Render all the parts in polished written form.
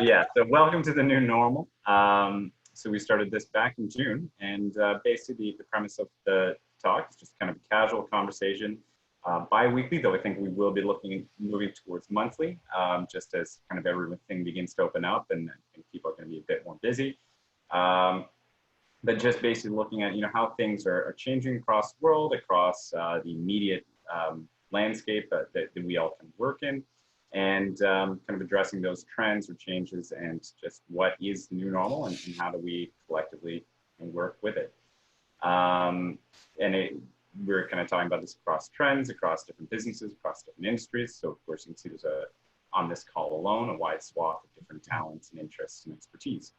Yeah, so welcome to the new normal. So we started this back in June, and basically the premise of the talk is just kind of a casual conversation, bi-weekly, though I think we will be moving towards monthly, just as kind of everything begins to open up and people are going to be a bit more busy. But just basically looking at, how things are changing across the world, across the immediate landscape that we all can work in, and kind of addressing those trends or changes and just what is the new normal and how do we collectively work with it. We're kind of talking about this across trends, across different businesses, across different industries. So of course you can see there's on this call alone, a wide swath of different talents and interests and expertise.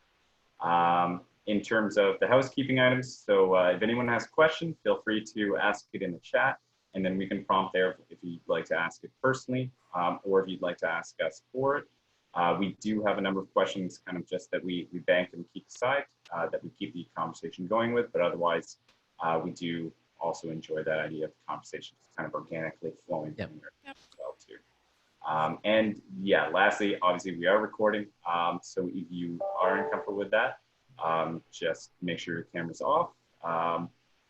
In terms of the housekeeping items, so if anyone has a question, feel free to ask it in the chat, and then we can prompt there if you'd like to ask it personally, or if you'd like to ask us for it. We do have a number of questions kind of just that we bank and keep aside, that we keep the conversation going with, but otherwise we do also enjoy that idea of the conversation kind of organically flowing from here as well too. And yeah, lastly, obviously we are recording, so if you are uncomfortable with that, just make sure your camera's off.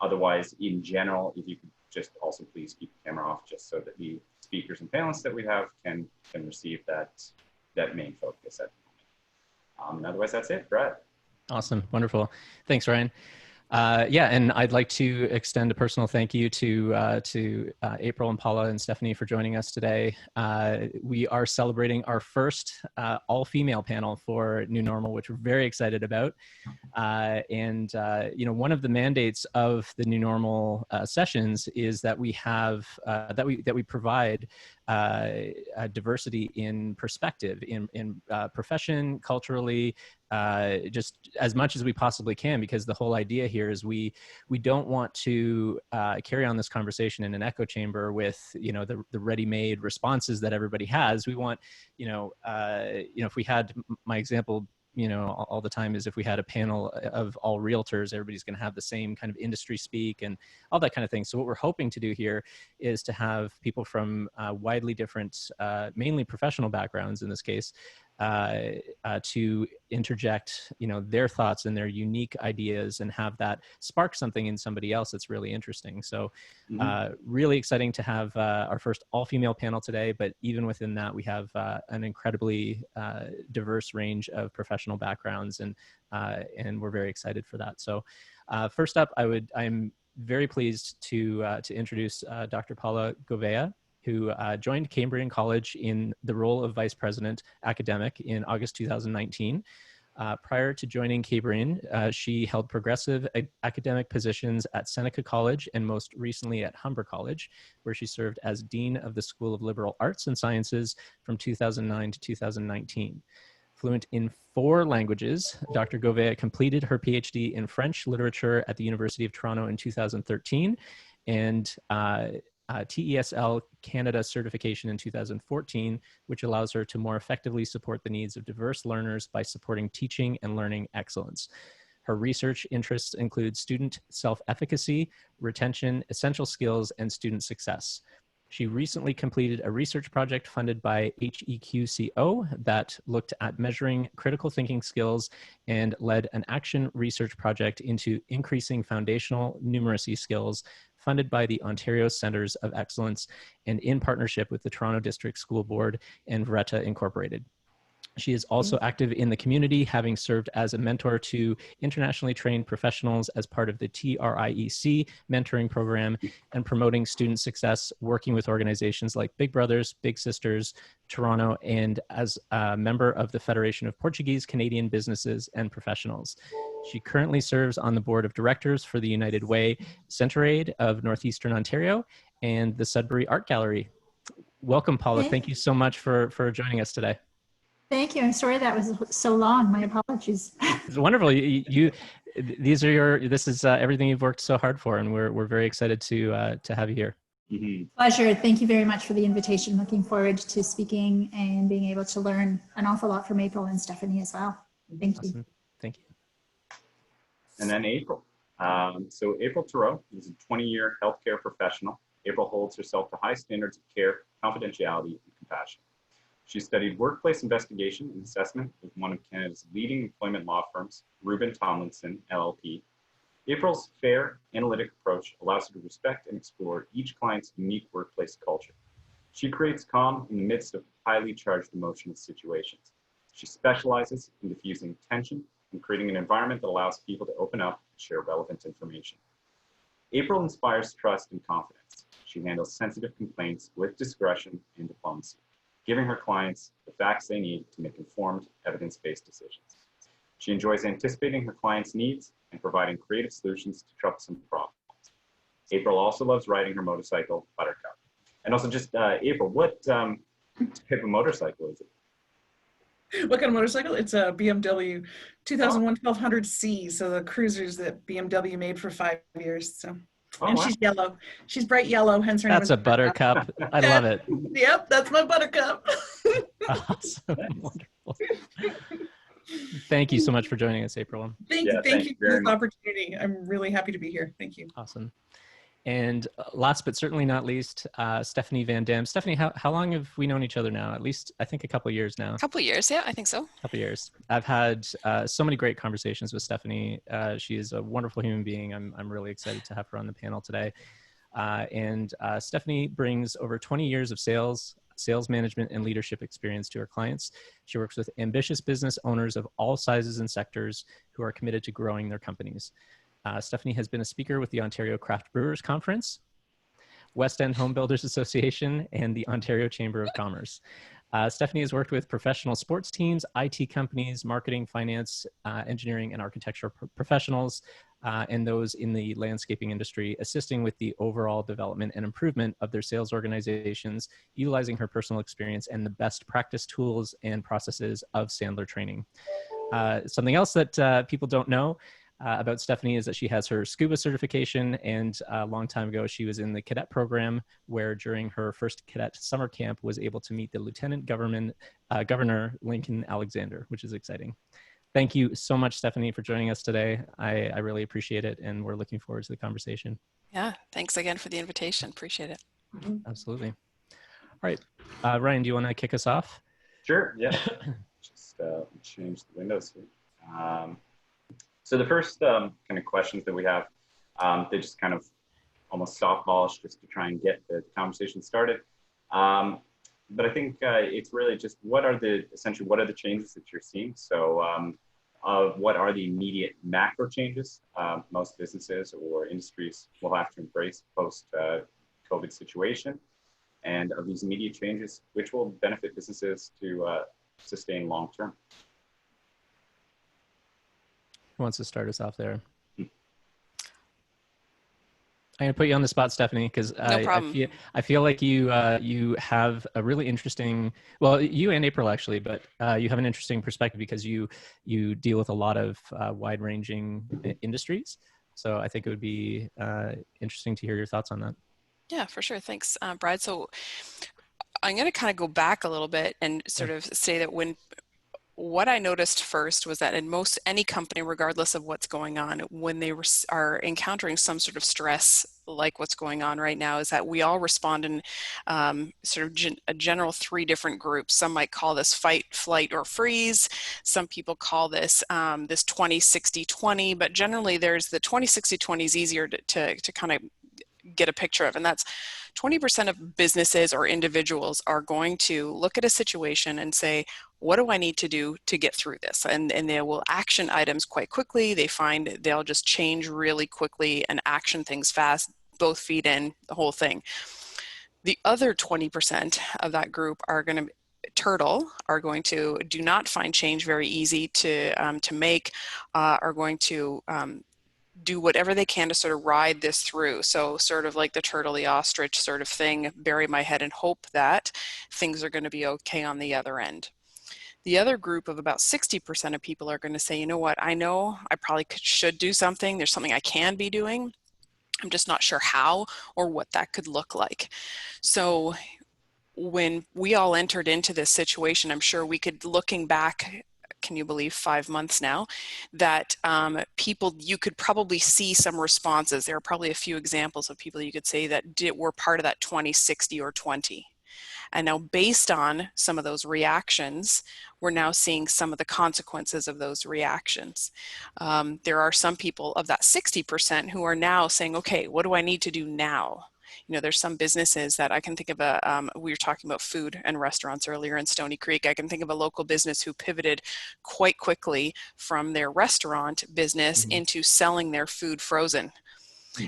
Otherwise, in general, if you could just also please keep the camera off, just so that the speakers and panelists that we have can receive that main focus at the moment. And otherwise, that's it, Brad. Awesome, wonderful. Thanks, Ryan. Yeah, and I'd like to extend a personal thank you to April and Paula and Stephanie for joining us today. We are celebrating our first all-female panel for New Normal, which we're very excited about. One of the mandates of the New Normal sessions is that we have that we provide diversity in perspective, in profession, culturally, just as much as we possibly can, because the whole idea here is we don't want to carry on this conversation in an echo chamber with the ready-made responses that everybody has. We want if we had, my example all the time is, if we had a panel of all realtors, everybody's going to have the same kind of industry speak and all that kind of thing. So what we're hoping to do here is to have people from widely different, mainly professional backgrounds in this case, to interject, their thoughts and their unique ideas and have that spark something in somebody else that's really interesting. So really exciting to have our first all-female panel today, but even within that, we have an incredibly diverse range of professional backgrounds, and we're very excited for that. So first up, I'm very pleased to introduce Dr. Paula Gouveia, who joined Cambrian College in the role of Vice President Academic in August 2019. Prior to joining Cambrian, she held progressive academic positions at Seneca College and most recently at Humber College, where she served as Dean of the School of Liberal Arts and Sciences from 2009 to 2019. Fluent in 4 languages, Dr. Gouveia completed her PhD in French literature at the University of Toronto in 2013 and TESL Canada certification in 2014, which allows her to more effectively support the needs of diverse learners by supporting teaching and learning excellence. Her research interests include student self-efficacy, retention, essential skills, and student success. She recently completed a research project funded by HEQCO that looked at measuring critical thinking skills and led an action research project into increasing foundational numeracy skills funded by the Ontario Centres of Excellence and in partnership with the Toronto District School Board and Veretta Incorporated. She is also active in the community, having served as a mentor to internationally trained professionals as part of the TRIEC mentoring program and promoting student success, working with organizations like Big Brothers, Big Sisters, Toronto, and as a member of the Federation of Portuguese Canadian Businesses and Professionals. She currently serves on the board of directors for the United Way Centraid of Northeastern Ontario and the Sudbury Art Gallery. Welcome, Paula. Thank you so much for joining us today. Thank you. I'm sorry that was so long. My apologies. It's wonderful. This is everything you've worked so hard for, and we're very excited to have you here. Pleasure. Thank you very much for the invitation. Looking forward to speaking and being able to learn an awful lot from April and Stephanie as well. Thank you. Awesome. Thank you. And then April. So April Terreau is a 20-year healthcare professional. April holds herself to high standards of care, confidentiality, and compassion. She studied workplace investigation and assessment with one of Canada's leading employment law firms, Rubin Tomlinson, LLP. April's fair, analytic approach allows her to respect and explore each client's unique workplace culture. She creates calm in the midst of highly charged emotional situations. She specializes in diffusing tension and creating an environment that allows people to open up and share relevant information. April inspires trust and confidence. She handles sensitive complaints with discretion and diplomacy, giving her clients the facts they need to make informed, evidence-based decisions. She enjoys anticipating her clients' needs and providing creative solutions to troublesome problems. April also loves riding her motorcycle, Buttercup. And also just, April, what type of motorcycle is it? What kind of motorcycle? It's a BMW 2001 1200C, so the cruisers that BMW made for 5 years. So, and wow. she's yellow. She's bright yellow, hence her name. That's a Buttercup. I love it. Yep, that's my Buttercup. Awesome. Wonderful. Thank you so much for joining us, April. Thank you for this opportunity. I'm really happy to be here. Thank you. Awesome. And last but certainly not least, Stephanie Van Dam. Stephanie, how long have we known each other now? At least, I think a couple of years now. A couple of years, yeah, I think so. A couple of years. I've had so many great conversations with Stephanie. She is a wonderful human being. I'm really excited to have her on the panel today. And Stephanie brings over 20 years of sales management, and leadership experience to her clients. She works with ambitious business owners of all sizes and sectors who are committed to growing their companies. Stephanie has been a speaker with the Ontario Craft Brewers Conference, West End Home Builders Association, and the Ontario Chamber of Commerce. Stephanie has worked with professional sports teams, IT companies, marketing, finance, engineering, and architecture professionals, and those in the landscaping industry, assisting with the overall development and improvement of their sales organizations, utilizing her personal experience and the best practice tools and processes of Sandler Training. Something else that people don't know about Stephanie is that she has her scuba certification, and a long time ago she was in the cadet program, where during her first cadet summer camp was able to meet the Lieutenant Governor Lincoln Alexander, which is exciting. Thank you so much, Stephanie, for joining us today. I really appreciate it, and we're looking forward to the conversation. Yeah, thanks again for the invitation. Appreciate it. Absolutely. All right, Ryan, do you want to kick us off? Sure, yeah. Just change the windows here. So the first kind of questions that we have, they just kind of almost softballish just to try and get the conversation started. But I think it's really just essentially what are the changes that you're seeing? So what are the immediate macro changes most businesses or industries will have to embrace post COVID situation? And of these immediate changes, which will benefit businesses to sustain long term? Who wants to start us off there? I'm going to put you on the spot, Stephanie, because I feel like you have a really interesting, well, you and April actually, but you have an interesting perspective because you deal with a lot of wide-ranging industries. So I think it would be interesting to hear your thoughts on that. Yeah, for sure. Thanks, Brad. So I'm going to kind of go back a little bit and sort of say that what I noticed first was that in any company, regardless of what's going on, when they are encountering some sort of stress like what's going on right now, is that we all respond in sort of a general 3 different groups. Some might call this fight, flight, or freeze. Some people call this this 20-60-20, but generally there's the 20-60-20 is easier to kind of get a picture of, and that's 20% of businesses or individuals are going to look at a situation and say, what do I need to do to get through this? And they will action items quite quickly. They find they'll just change really quickly and action things fast, both feet in, the whole thing. The other 20% of that group are going to do not find change very easy to make, are going to do whatever they can to sort of ride this through. So sort of like the turtle, the ostrich sort of thing, bury my head and hope that things are going to be okay on the other end. The other group of about 60% of people are going to say, you know what, I know I probably should do something. There's something I can be doing. I'm just not sure how or what that could look like. So when we all entered into this situation, I'm sure we could, looking back, can you believe 5 months now, that you could probably see some responses. There are probably a few examples of people you could say that were part of that 20, 60, or 20. And now based on some of those reactions, we're now seeing some of the consequences of those reactions. There are some people of that 60% who are now saying, okay, what do I need to do now? You know, there's some businesses that I can think of we were talking about food and restaurants earlier in Stony Creek. I can think of a local business who pivoted quite quickly from their restaurant business into selling their food frozen.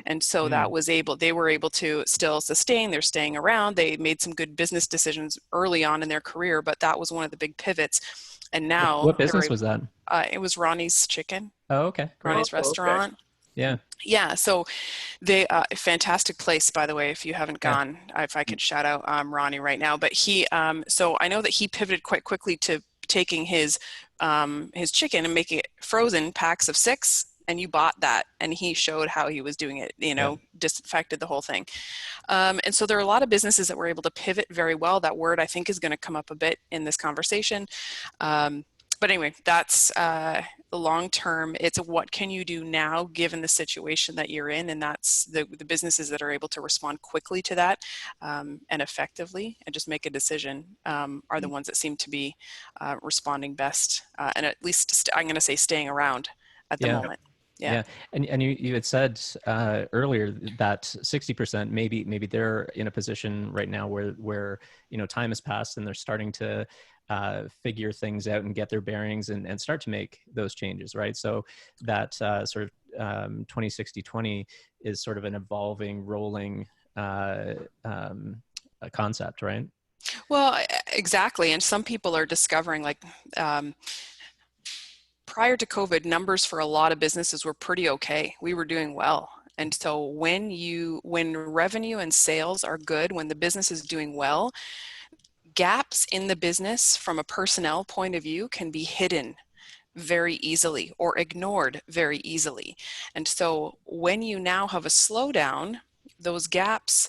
And so they were able to still sustain, they're staying around. They made some good business decisions early on in their career, but that was one of the big pivots. And now— What business was that? It was Ronnie's Chicken. Oh, okay. Great. Ronnie's Restaurant. Yeah. Yeah. So they, fantastic place, by the way, if you haven't gone, if I could shout out Ronnie right now, but he, so I know that he pivoted quite quickly to taking his chicken and making it frozen packs of 6. And you bought that, and he showed how he was doing it, you know, disinfected the whole thing. And so there are a lot of businesses that were able to pivot very well. That word, I think, is going to come up a bit in this conversation. But anyway, that's the long-term. It's what can you do now, given the situation that you're in? And that's the businesses that are able to respond quickly to that and effectively and just make a decision are the ones that seem to be responding best. And at least I'm going to say staying around at the moment. Yeah. And you had said earlier that 60% maybe they're in a position right now where you know time has passed and they're starting to figure things out and get their bearings and start to make those changes, right? So that sort of 20-60-20 is sort of an evolving, rolling concept, right? Well, exactly. And some people are discovering, like, prior to COVID, numbers for a lot of businesses were pretty okay. We were doing well. And so when revenue and sales are good, when the business is doing well, gaps in the business from a personnel point of view can be hidden very easily or ignored very easily. And so when you now have a slowdown, those gaps,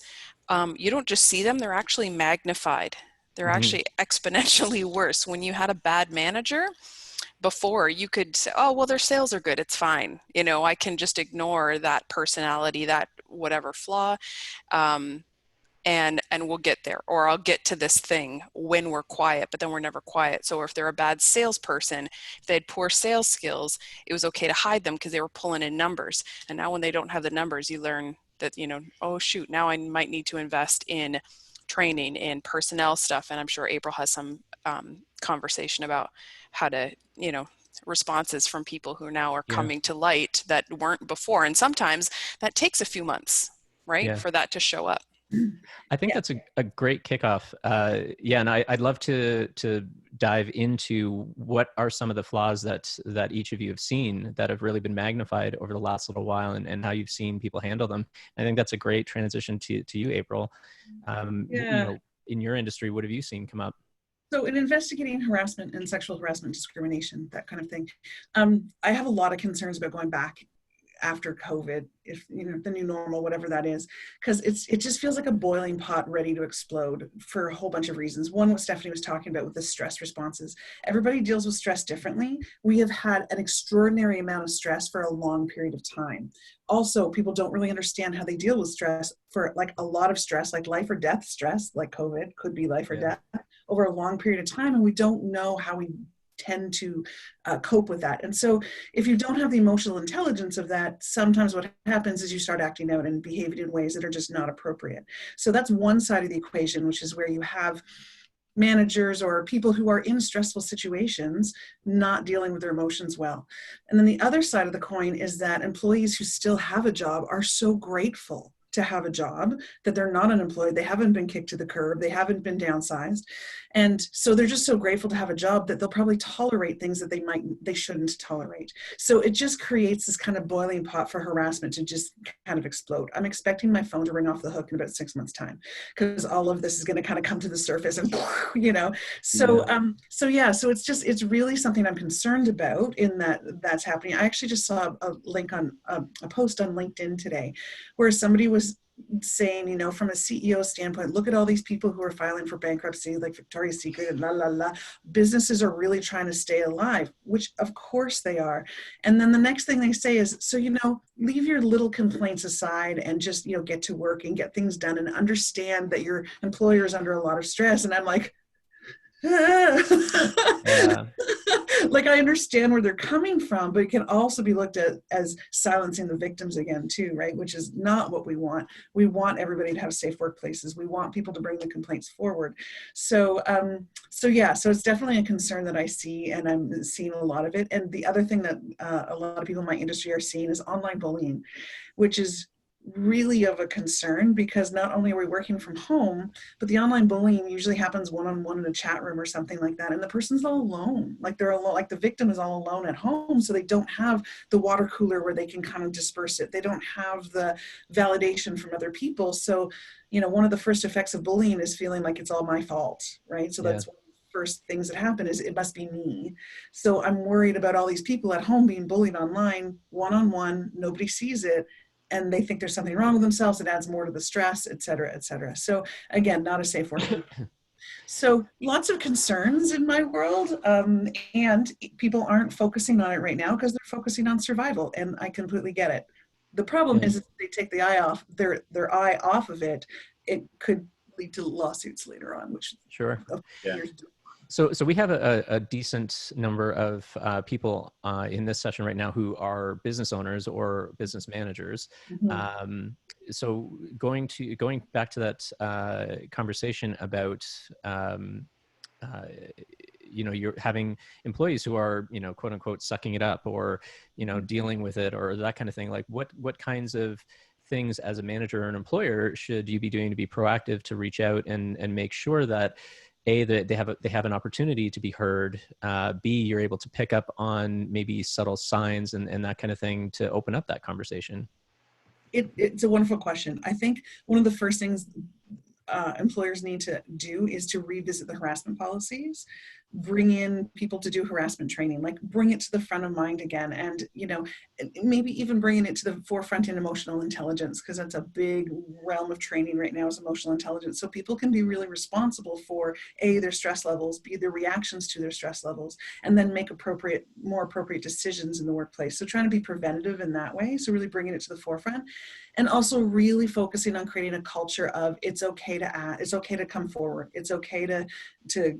you don't just see them, they're actually magnified. They're actually exponentially worse. When you had a bad manager, before you could say, oh, well, their sales are good, it's fine. You know, I can just ignore that personality, that whatever flaw, and we'll get there. Or I'll get to this thing when we're quiet, but then we're never quiet. So if they're a bad salesperson, if they had poor sales skills, it was okay to hide them because they were pulling in numbers. And now when they don't have the numbers, you learn that, you know, oh shoot, now I might need to invest in training, in personnel stuff. And I'm sure April has some conversation about how to, you know, responses from people who now are coming to light that weren't before. And sometimes that takes a few months, right, for that to show up. I think that's a great kickoff. And I'd love to dive into what are some of the flaws that each of you have seen that have really been magnified over the last little while, and how you've seen people handle them. I think that's a great transition to you, April. You know, in your industry, what have you seen come up? So in investigating harassment and sexual harassment, discrimination, that kind of thing, I have a lot of concerns about going back after COVID, if you know, the new normal, whatever that is, because it just feels like a boiling pot ready to explode for a whole bunch of reasons. One, what Stephanie was talking about with the stress responses. Everybody deals with stress differently. We have had an extraordinary amount of stress for a long period of time. Also, people don't really understand how they deal with stress. For like a lot of stress, like life or death stress, like COVID could be life or death over a long period of time, and we don't know how we tend to cope with that. And so if you don't have the emotional intelligence of that, sometimes what happens is you start acting out and behaving in ways that are just not appropriate. So that's one side of the equation, which is where you have managers or people who are in stressful situations not dealing with their emotions well. And then the other side of the coin is that employees who still have a job are so grateful to have a job, that they're not unemployed, they haven't been kicked to the curb, they haven't been downsized. And so they're just so grateful to have a job that they'll probably tolerate things that they shouldn't tolerate. So it just creates this kind of boiling pot for harassment to just kind of explode. I'm expecting my phone to ring off the hook in about 6 months' time, because all of this is going to kind of come to the surface and, you know, so it's really something I'm concerned about in that's happening. I actually just saw a link on a post on LinkedIn today where somebody was saying, you know, from a CEO standpoint, look at all these people who are filing for bankruptcy, like Victoria's Secret and la, la, la. Businesses are really trying to stay alive, which of course they are. And then the next thing they say is, so, you know, leave your little complaints aside and just, you know, get to work and get things done and understand that your employer is under a lot of stress. And I'm like, Yeah. like, I understand where they're coming from, but it can also be looked at as silencing the victims again too, right? Which is not what we want. We want everybody to have safe workplaces. We want people to bring the complaints forward. So yeah, so it's definitely a concern that I see, and I'm seeing a lot of it. And the other thing that a lot of people in my industry are seeing is online bullying, which is really of a concern, because not only are we working from home, but the online bullying usually happens one-on-one in a chat room or something like that, and the person's all alone, like they're alone, like the victim is all alone at home, so they don't have the water cooler where they can kind of disperse it. They don't have the validation from other people. So, you know, one of the first effects of bullying is feeling like it's all my fault, right? So that's one of the first things that happen, is it must be me. So I'm worried about all these people at home being bullied online, one-on-one, nobody sees it, and they think there's something wrong with themselves. It adds more to the stress, et cetera, et cetera. So again, not a safe work. So lots of concerns in my world, and people aren't focusing on it right now because they're focusing on survival, and I completely get it. The problem is if they take the eye off, their eye off of it, it could lead to lawsuits later on, which So we have a decent number of people in this session right now who are business owners or business managers. Mm-hmm. So going back to that conversation about you know, you're having employees who are, you know, quote unquote sucking it up, or, you know, dealing with it, or that kind of thing. Like what kinds of things as a manager or an employer should you be doing to be proactive, to reach out and make sure that that they have an opportunity to be heard, B, you're able to pick up on maybe subtle signs and that kind of thing to open up that conversation? It's a wonderful question. I think one of the first things employers need to do is to revisit the harassment policies, bring in people to do harassment training, like bring it to the front of mind again. And, you know, maybe even bringing it to the forefront in emotional intelligence, because that's a big realm of training right now, is emotional intelligence. So people can be really responsible for A, their stress levels, B, their reactions to their stress levels, and then make more appropriate decisions in the workplace. So trying to be preventative in that way. So really bringing it to the forefront, and also really focusing on creating a culture of it's okay to act, it's okay to come forward, it's okay to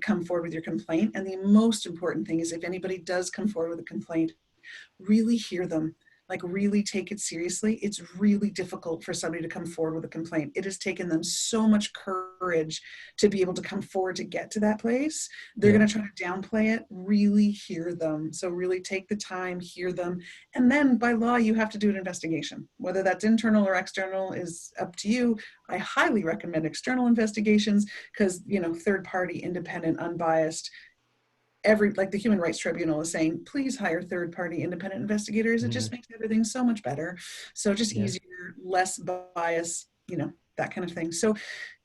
come forward with your complaint. And the most important thing is, if anybody does come forward with a complaint, really hear them, like really take it seriously. It's really difficult for somebody to come forward with a complaint. It has taken them so much courage to be able to come forward to get to that place. They're going to try to downplay it. Really hear them. So really take the time, hear them. And then by law, you have to do an investigation. Whether that's internal or external is up to you. I highly recommend external investigations because, you know, third party, independent, unbiased, like the Human Rights Tribunal is saying, please hire third-party independent investigators. It just makes everything so much better. So just easier, less bias, you know, that kind of thing. So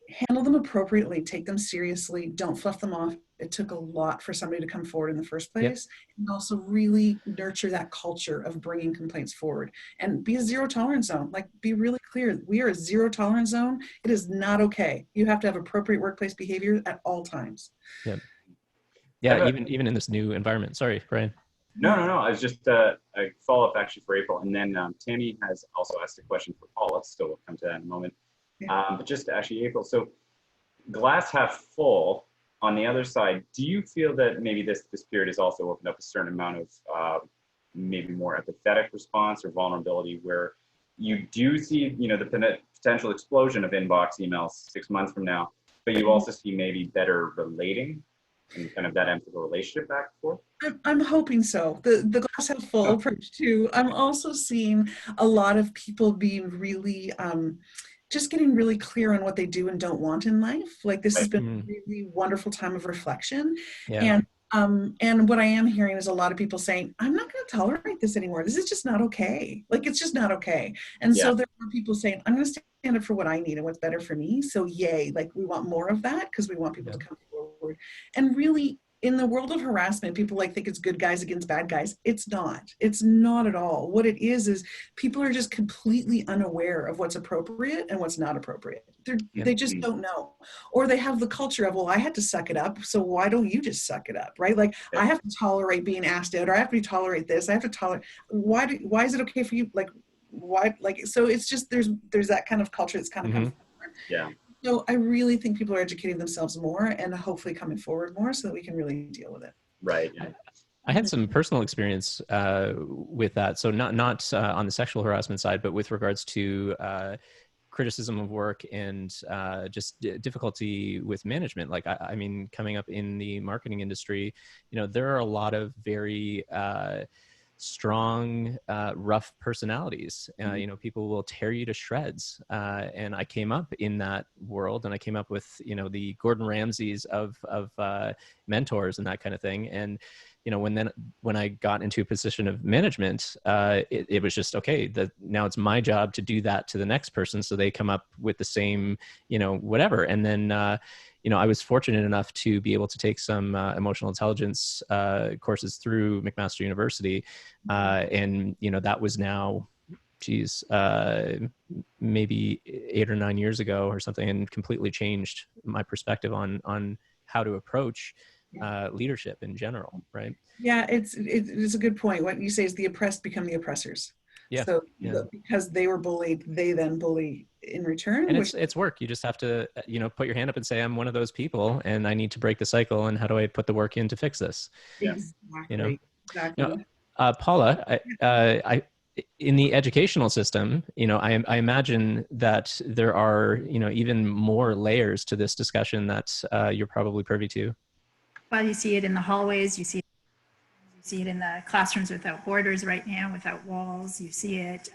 handle them appropriately, take them seriously, don't fluff them off. It took a lot for somebody to come forward in the first place. And also really nurture that culture of bringing complaints forward, and be a zero tolerance zone. Like, be really clear. We are a zero tolerance zone. It is not okay. You have to have appropriate workplace behavior at all times. Yeah, even in this new environment. Sorry, Brian. No. I was just a follow-up actually for April. And then Tammy has also asked a question for Paula, so we'll come to that in a moment. But just actually, April, so glass half full, on the other side, do you feel that maybe this period has also opened up a certain amount of maybe more empathetic response or vulnerability, where you do see, you know, the potential explosion of inbox emails 6 months from now, but you also see maybe better relating and kind of that empathical relationship back and forth? I'm hoping so. The glass half full approach too. I'm also seeing a lot of people being really, just getting really clear on what they do and don't want in life. Like, this has been a really wonderful time of reflection. And what I am hearing is a lot of people saying, I'm not going to tolerate this anymore. This is just not okay. Like, it's just not okay. And so there are people saying, I'm going to stand up for what I need and what's better for me. So yay, like, we want more of that, because we want people to come forward and really in the world of harassment, people like think it's good guys against bad guys. It's not at all. What it is people are just completely unaware of what's appropriate and what's not appropriate. They just don't know. Or they have the culture of, well, I had to suck it up, so why don't you just suck it up, right? Like, I have to tolerate being asked out, or I have to tolerate this, I have to tolerate, why is it okay for you? Like, why? Like, so it's just, there's that kind of culture that's kind of yeah. So I really think people are educating themselves more and hopefully coming forward more so that we can really deal with it. Right. Yeah. I had some personal experience with that. So not on the sexual harassment side, but with regards to criticism of work and just difficulty with management. Like, I mean, coming up in the marketing industry, you know, there are a lot of very strong, rough personalities. You know, people will tear you to shreds. And I came up in that world, and I came up with, you know, the Gordon Ramsays of mentors and that kind of thing. And, you know, when I got into a position of management, it was just, okay, now it's my job to do that to the next person, so they come up with the same, you know, whatever. And then, you know, I was fortunate enough to be able to take some emotional intelligence courses through McMaster University. And, you know, that was now, maybe 8 or 9 years ago or something, and completely changed my perspective on how to approach leadership in general, right? Yeah, it's a good point. What you say is the oppressed become the oppressors. Yeah. So because they were bullied, they then bully in return. And it's work. You just have to, you know, put your hand up and say, I'm one of those people, and I need to break the cycle. And how do I put the work in to fix this? Exactly. You know, Exactly. you know, Paula, I in the educational system, you know, I imagine that there are, you know, even more layers to this discussion that you're probably privy to. Well, you see it in the hallways, you see it in the classrooms without borders right now, without walls. You see it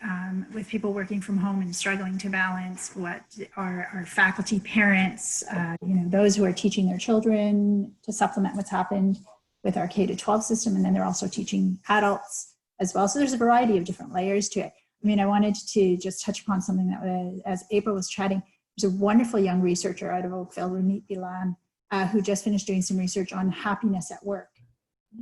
with people working from home and struggling to balance what our faculty, parents, you know, those who are teaching their children to supplement what's happened with our K-12 system. And then they're also teaching adults as well. So there's a variety of different layers to it. I mean, I wanted to just touch upon something that was, as April was chatting, there's a wonderful young researcher out of Oakville, Ramit Bilan, who just finished doing some research on happiness at work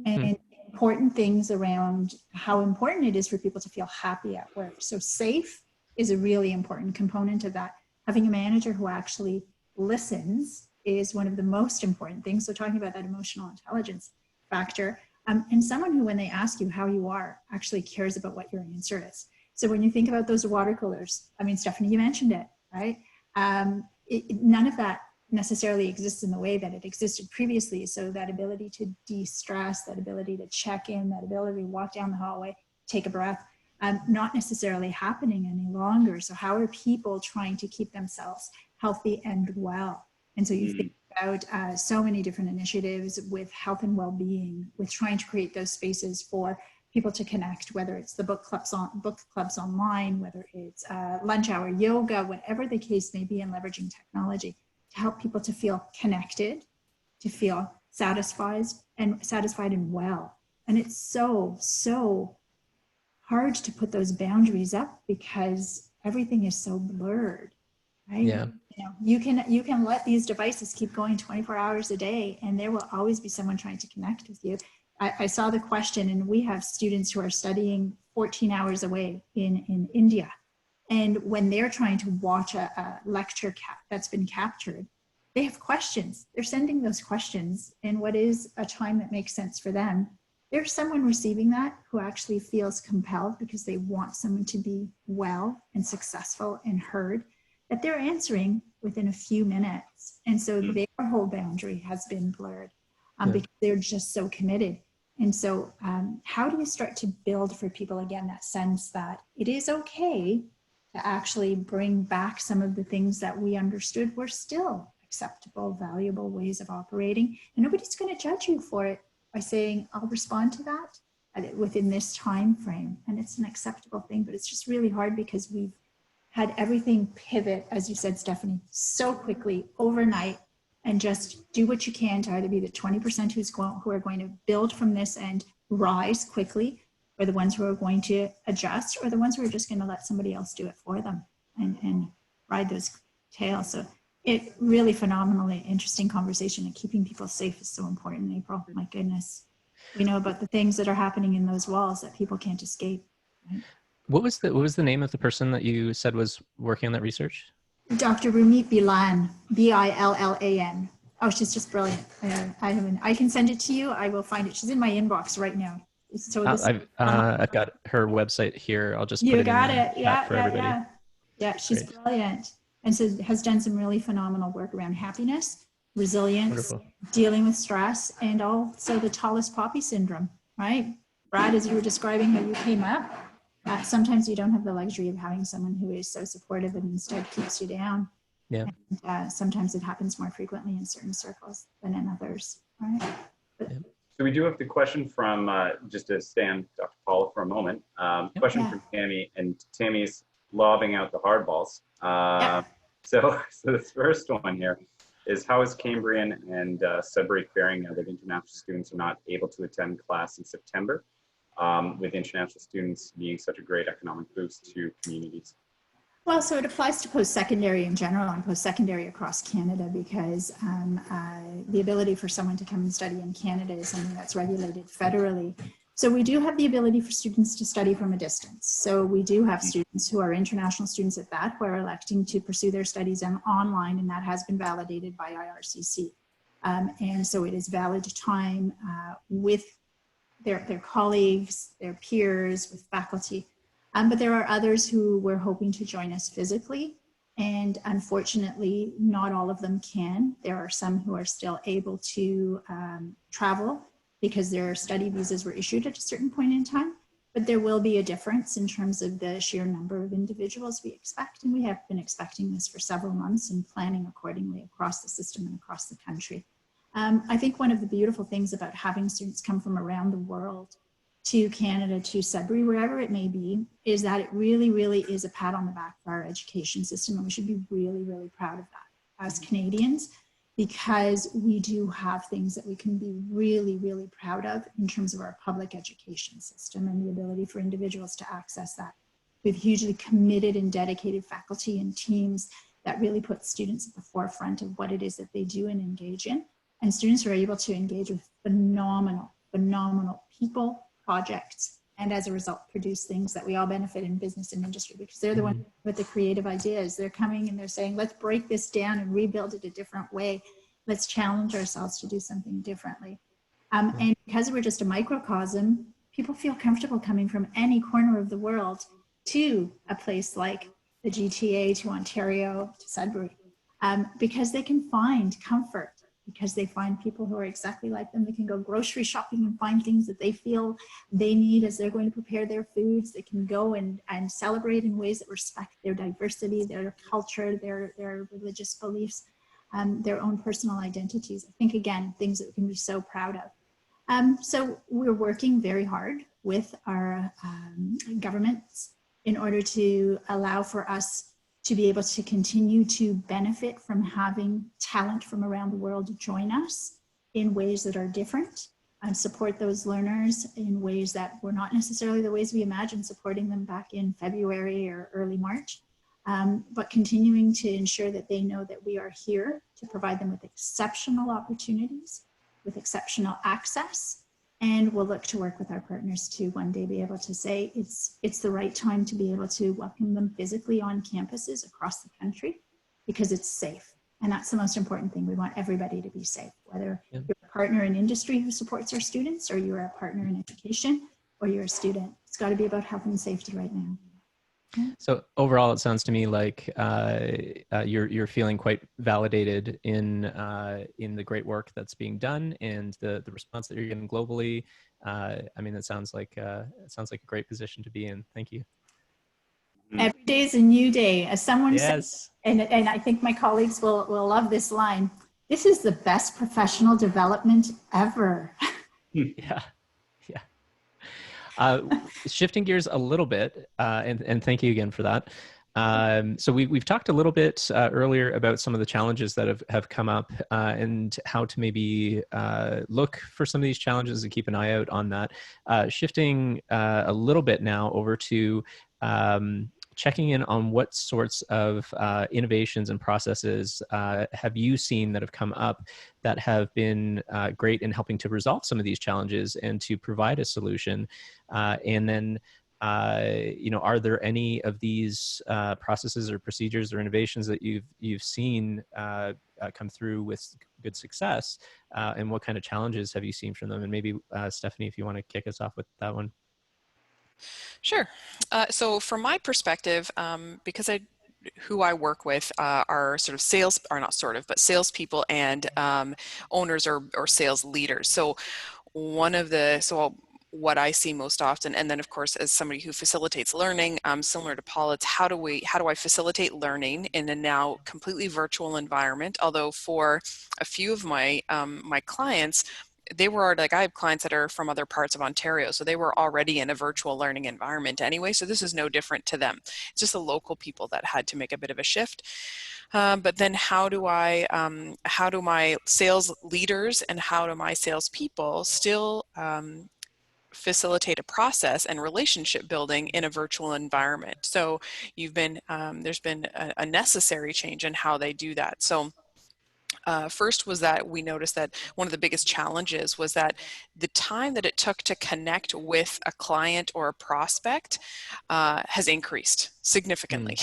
and important things around how important it is for people to feel happy at work. So safe is a really important component of that. Having a manager who actually listens is one of the most important things. So talking about that emotional intelligence factor, and someone who, when they ask you how you are, actually cares about what your answer is. So when you think about those water coolers, I mean, Stephanie, you mentioned it, right? None of that necessarily exists in the way that it existed previously. So that ability to de-stress, that ability to check in, that ability to walk down the hallway, take a breath, not necessarily happening any longer. So how are people trying to keep themselves healthy and well? And so you think about so many different initiatives with health and well-being, with trying to create those spaces for people to connect, whether it's the book clubs online, whether it's lunch hour yoga, whatever the case may be, and leveraging technology to help people to feel connected, to feel satisfied and well. And it's so hard to put those boundaries up because everything is so blurred, right? Yeah. You know, you can let these devices keep going 24 hours a day, and there will always be someone trying to connect with you. I saw the question, and we have students who are studying 14 hours away in India. And when they're trying to watch a lecture that's been captured, they have questions. They're sending those questions in what is a time that makes sense for them. There's someone receiving that who actually feels compelled because they want someone to be well and successful and heard, that they're answering within a few minutes. And so their whole boundary has been blurred because they're just so committed. And so how do you start to build for people, again, that sense that it is okay to actually bring back some of the things that we understood were still acceptable, valuable ways of operating. And nobody's going to judge you for it by saying, I'll respond to that within this time frame. And it's an acceptable thing, but it's just really hard because we've had everything pivot, as you said, Stephanie, so quickly overnight, and just do what you can to either be the 20% who are going to build from this and rise quickly, or the ones who are going to adjust, or the ones who are just going to let somebody else do it for them and ride those tails. So It really phenomenally interesting conversation, and keeping people safe is so important, April. My goodness. We know about the things that are happening in those walls that people can't escape. Right? What was the name of the person that you said was working on that research? Dr. Rumit Billan, Billan. Oh, she's just brilliant. I can send it to you. I will find it. She's in my inbox right now. So I've got her website here. I'll just put it in the chat for everybody. Yeah, she's Great. brilliant. And so has done some really phenomenal work around happiness, resilience, Wonderful. dealing with stress, and also the tallest poppy syndrome, right? Brad, as you were describing how you came up, sometimes you don't have the luxury of having someone who is so supportive and instead keeps you down. Yeah. And, sometimes it happens more frequently in certain circles than in others, right? So we do have the question from, just to stand Dr. Paula for a moment, question from Tammy, and Tammy's lobbing out the hardballs. So this first one here is, how is Cambrian and Sudbury faring now that international students are not able to attend class in September, with international students being such a great economic boost to communities? Well, so it applies to post-secondary in general and post-secondary across Canada, because the ability for someone to come and study in Canada is something that's regulated federally. So we do have the ability for students to study from a distance. So we do have students who are international students at that, who are electing to pursue their studies online, and that has been validated by IRCC. And so it is valid time with their colleagues, their peers, with faculty. But there are others who were hoping to join us physically, and unfortunately, not all of them can. There are some who are still able to travel because their study visas were issued at a certain point in time, but there will be a difference in terms of the sheer number of individuals we expect, and we have been expecting this for several months and planning accordingly across the system and across the country. I think one of the beautiful things about having students come from around the world to Canada, to Sudbury, wherever it may be, is that it really, really is a pat on the back for our education system. And we should be really, really proud of that as Canadians, because we do have things that we can be really, really proud of in terms of our public education system and the ability for individuals to access that. We have hugely committed and dedicated faculty and teams that really put students at the forefront of what it is that they do and engage in. And students are able to engage with phenomenal, phenomenal people, projects, and as a result produce things that we all benefit in business and industry, because they're the ones with the creative ideas. They're coming and they're saying, let's break this down and rebuild it a different way. Let's challenge ourselves to do something differently. And because we're just a microcosm, people feel comfortable coming from any corner of the world to a place like the GTA, to Ontario, to Sudbury, because they can find comfort, because they find people who are exactly like them. They can go grocery shopping and find things that they feel they need as they're going to prepare their foods. They can go and celebrate in ways that respect their diversity, their culture, their religious beliefs, their own personal identities. I think, again, things that we can be so proud of. So we're working very hard with our governments in order to allow for us to be able to continue to benefit from having talent from around the world join us in ways that are different, and support those learners in ways that were not necessarily the ways we imagined supporting them back in February or early March, but continuing to ensure that they know that we are here to provide them with exceptional opportunities, with exceptional access. And we'll look to work with our partners to one day be able to say it's the right time to be able to welcome them physically on campuses across the country, because it's safe. And that's the most important thing. We want everybody to be safe, whether you're a partner in industry who supports our students, or you're a partner in education, or you're a student. It's got to be about health and safety right now. So overall, it sounds to me like you're feeling quite validated in the great work that's being done and the response that you're getting globally. I mean, it sounds like a great position to be in. Thank you. Every day is a new day, as someone said, Yes. and I think my colleagues will love this line. This is the best professional development ever. Yeah. Shifting gears a little bit, and thank you again for that. So we've talked a little bit earlier about some of the challenges that have come up, and how to maybe look for some of these challenges and keep an eye out on that. Shifting a little bit now over to checking in on what sorts of innovations and processes have you seen that have come up that have been great in helping to resolve some of these challenges and to provide a solution. And then, are there any of these processes or procedures or innovations that you've seen come through with good success? And what kind of challenges have you seen from them? And maybe Stephanie, if you want to kick us off with that one. Sure. So from my perspective, because who I work with are sort of sales, or not sort of, but salespeople and owners or sales leaders. So what I see most often, and then of course, as somebody who facilitates learning, similar to Paula, it's how do I facilitate learning in a now completely virtual environment? Although for a few of my my clients, they were like, I have clients that are from other parts of Ontario, so they were already in a virtual learning environment anyway, so this is no different to them. It's just the local people that had to make a bit of a shift. But then how do my sales leaders and how do my salespeople still facilitate a process and relationship building in a virtual environment? So there's been a necessary change in how they do that. So first was that we noticed that one of the biggest challenges was that the time that it took to connect with a client or a prospect has increased significantly.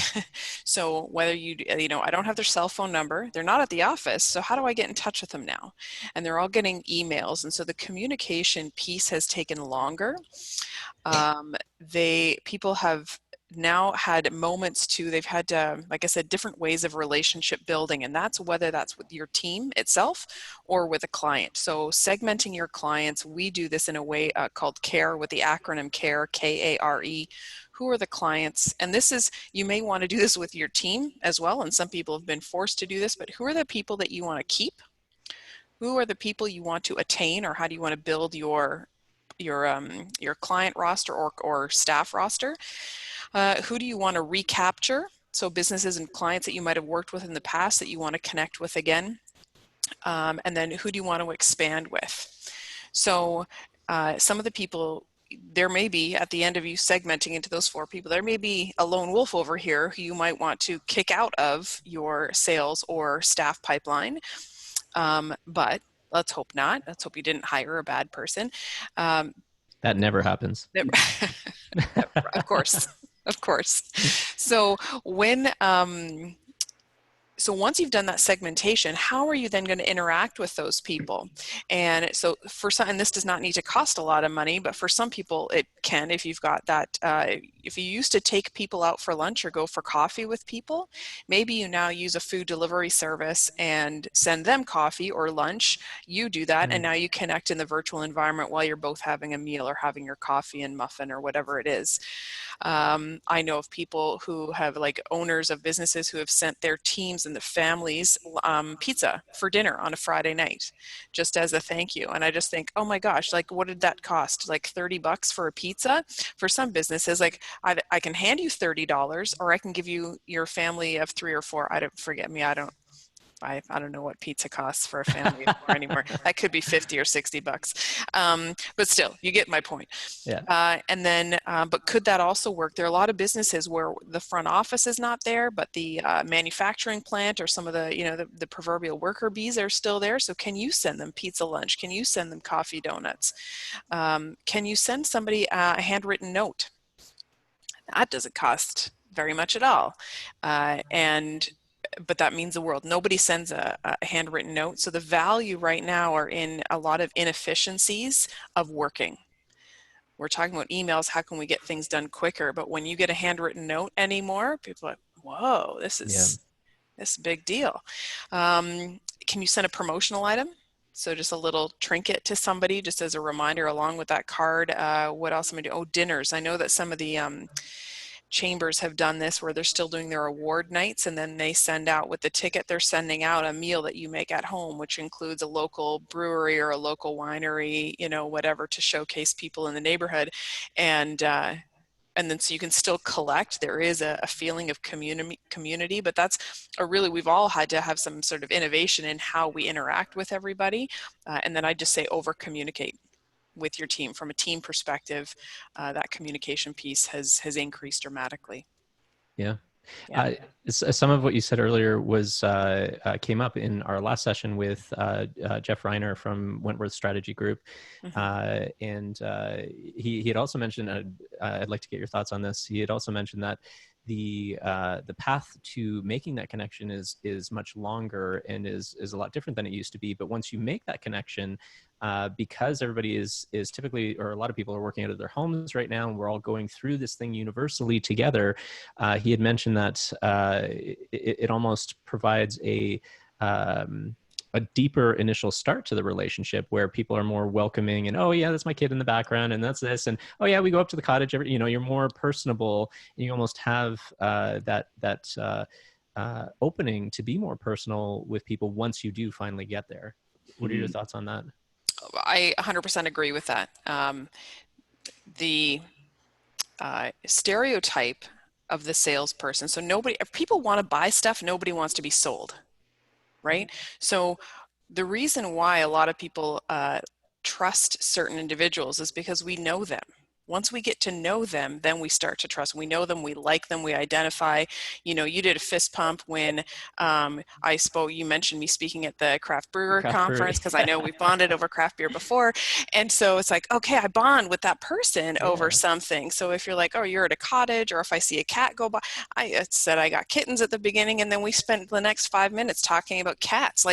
So whether I don't have their cell phone number, they're not at the office, so how do I get in touch with them now? And they're all getting emails, and so the communication piece has taken longer. People have now had moments they've had, like I said, different ways of relationship building, and whether that's with your team itself or with a client. So segmenting your clients, we do this in a way called CARE, with the acronym CARE, K-A-R-E. Who are the clients? And you may want to do this with your team as well, and some people have been forced to do this, but who are the people that you want to keep? Who are the people you want to attain, or how do you want to build your client roster or staff roster? Who do you want to recapture? So businesses and clients that you might have worked with in the past that you want to connect with again. And then who do you want to expand with? So some of the people, there may be, at the end of you segmenting into those 4 people, there may be a lone wolf over here who you might want to kick out of your sales or staff pipeline. But let's hope not. Let's hope you didn't hire a bad person. That never happens. Of course. Of course. So so once you've done that segmentation, how are you then going to interact with those people? And so and this does not need to cost a lot of money, but for some people it can, if you've got that, if you used to take people out for lunch or go for coffee with people, maybe you now use a food delivery service and send them coffee or lunch. You do that, and now you connect in the virtual environment while you're both having a meal or having your coffee and muffin or whatever it is. I know of people who have, like, owners of businesses who have sent their teams and the families pizza for dinner on a Friday night, just as a thank you. And I just think, oh my gosh, like, what did that cost? Like $30 for a pizza? For some businesses, like, I can hand you $30, or I can give you your family of 3 or 4. I don't know what pizza costs for a family of 4 anymore. That could be $50 or $60. But still, you get my point. Yeah. And then, but could that also work? There are a lot of businesses where the front office is not there, but the manufacturing plant or some of the proverbial worker bees are still there. So can you send them pizza lunch? Can you send them coffee donuts? Can you send somebody a handwritten note? That doesn't cost very much at all. But that means the world. Nobody sends a handwritten note. So the value right now are in a lot of inefficiencies of working. We're talking about emails. How can we get things done quicker? But when you get a handwritten note anymore, people are like, whoa, this is a big deal. Can you send a promotional item? So just a little trinket to somebody, just as a reminder along with that card. What else am I doing? Oh, dinners. I know that some of the chambers have done this where they're still doing their award nights, and then they send out with the ticket, they're sending out a meal that you make at home, which includes a local brewery or a local winery, whatever, to showcase people in the neighborhood. And then so you can still collect. There is a feeling of community, but we've all had to have some sort of innovation in how we interact with everybody. And then I just say over communicate with your team. From a team perspective, that communication piece has increased dramatically. Yeah. Yeah. Some of what you said earlier was came up in our last session with Jeff Reiner from Wentworth Strategy Group, and he had also mentioned. I'd like to get your thoughts on this. He had also mentioned that the path to making that connection is much longer and is a lot different than it used to be. But once you make that connection, because everybody is typically, or a lot of people are working out of their homes right now, and we're all going through this thing universally together. He had mentioned that it almost provides a deeper initial start to the relationship where people are more welcoming and, oh yeah, that's my kid in the background and that's this, and oh yeah, we go up to the cottage every, you're more personable, and you almost have that opening to be more personal with people once you do finally get there. What are your thoughts on that? I 100% agree with that. The stereotype of the salesperson. So if people want to buy stuff, nobody wants to be sold, right? So the reason why a lot of people trust certain individuals is because we know them. Once we get to know them, then we start to trust. We know them, we like them, we identify. You did a fist pump when you mentioned me speaking at the craft brewer conference, because I know we bonded over craft beer before. And so it's like, okay, I bond with that person over something. So if you're like, oh, you're at a cottage, or if I see a cat go by, I said I got kittens at the beginning, and then we spent the next 5 minutes talking about cats.